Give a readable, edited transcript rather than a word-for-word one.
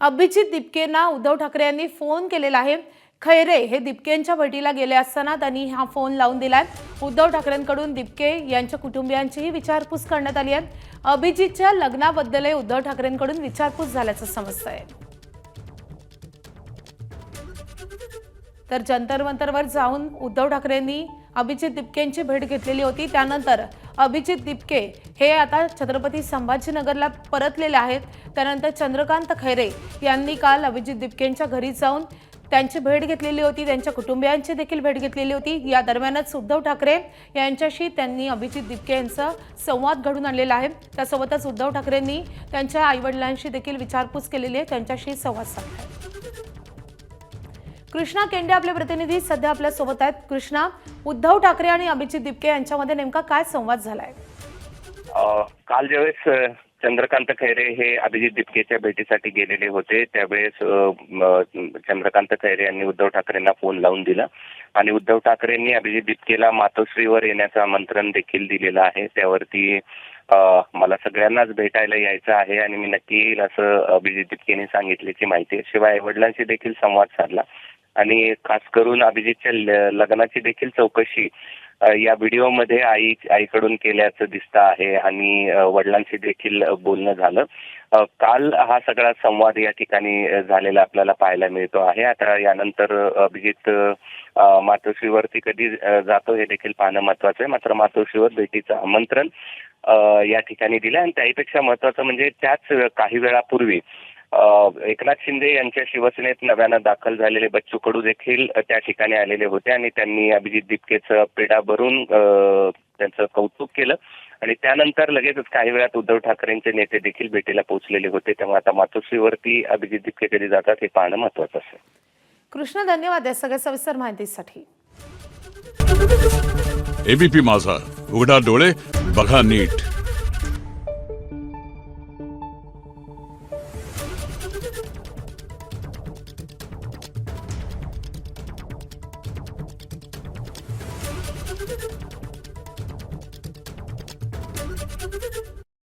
अभिजित दिपकेंना उद्धव ठाकरे यांनी फोन केलेला आहे। खैरे हे दिपकेंच्या भेटीला गेले असताना त्यांनी हा फोन लावून दिलाय। उद्धव ठाकरेंकडून दिपके यांच्या कुटुंबियांचीही विचारपूस करण्यात आली आहे। अभिजितच्या लग्नाबद्दल उद्धव ठाकरेंकडून विचारपूस झाल्याचं समजतंय। तर जंतर मंतरवर जाऊन उद्धव ठाकरेंनी अभिजित दिपकेंची भेट घेतलेली होती। त्यानंतर अभिजित दिपके हे आता छत्रपती संभाजीनगरला परतलेले आहेत। त्यानंतर चंद्रकांत खैरे यांनी काल अभिजित दिपकेंच्या घरी जाऊन त्यांची भेट घेतलेली होती, त्यांच्या कुटुंबियांची देखील भेट घेतलेली होती। या दरम्यानच उद्धव ठाकरे यांच्याशी त्यांनी अभिजित दिपके यांचा संवाद घडून आणलेला आहे। त्यासोबतच उद्धव ठाकरेंनी त्यांच्या आईवडिलांशी देखील विचारपूस केलेली आहे, त्यांच्याशी संवाद साधला आहे। कृष्णा केंडे आपले प्रतिनिधी सध्या आपल्या सोबत आहेत। कृष्णा, उद्धव ठाकरे आणि अभिजित दिपके यांच्यामध्ये नेमका काय संवाद झालाय? काल ज्यावेळेस चंद्रकांत खैरे हे अभिजित दिपकेच्या भेटीसाठी गेलेले होते त्यावेळेस चंद्रकांत खैरे यांनी उद्धव ठाकरेंना फोन लावून दिला आणि उद्धव ठाकरेंनी अभिजित दिपकेला मातोश्रीवर येण्याचं आमंत्रण देखील दिलेलं आहे। त्यावरती मला सगळ्यांनाच भेटायला यायचं आहे आणि मी नक्की येईल असं अभिजित दिपकेने सांगितल्याची माहिती आहे। शिवाय वडिलांशी देखील संवाद साधला आणि खास करून अभिजितच्या लग्नाची देखील चौकशी या व्हिडिओमध्ये आईकडून केल्याचं दिसतं आहे आणि वडिलांशी देखील बोलणं झालं। काल हा सगळा संवाद या ठिकाणी झालेला आपल्याला पाहायला मिळतो आहे। आता यानंतर अभिजित मातोश्रीवरती कधी जातो हे देखील पाहणं महत्वाचं आहे। मात्र मातोश्रीवर भेटीचं आमंत्रण या ठिकाणी दिलं आणि त्याहीपेक्षा महत्वाचं म्हणजे त्याच काही वेळापूर्वी एकनाथ शिंदे यांच्या शिवसेनेत नव्यानं दाखल झालेले बच्चू कडू देखील त्या ठिकाणी आलेले होते आणि त्यांनी अभिजित दिपकेचं पेढा भरून त्यांचं कौतुक केलं आणि त्यानंतर लगेचच काही वेळात उद्धव ठाकरेंचे नेते देखील भेटीला पोहोचलेले होते। त्यामुळे आता मातोश्रीवरती अभिजित दिपके कधी जातात हे पाहणं महत्वाचं असेल। कृष्णा, धन्यवाद या सगळ्या सविस्तर माहितीसाठी। एबीपी माझा, उघडा डोळे बघा नीट।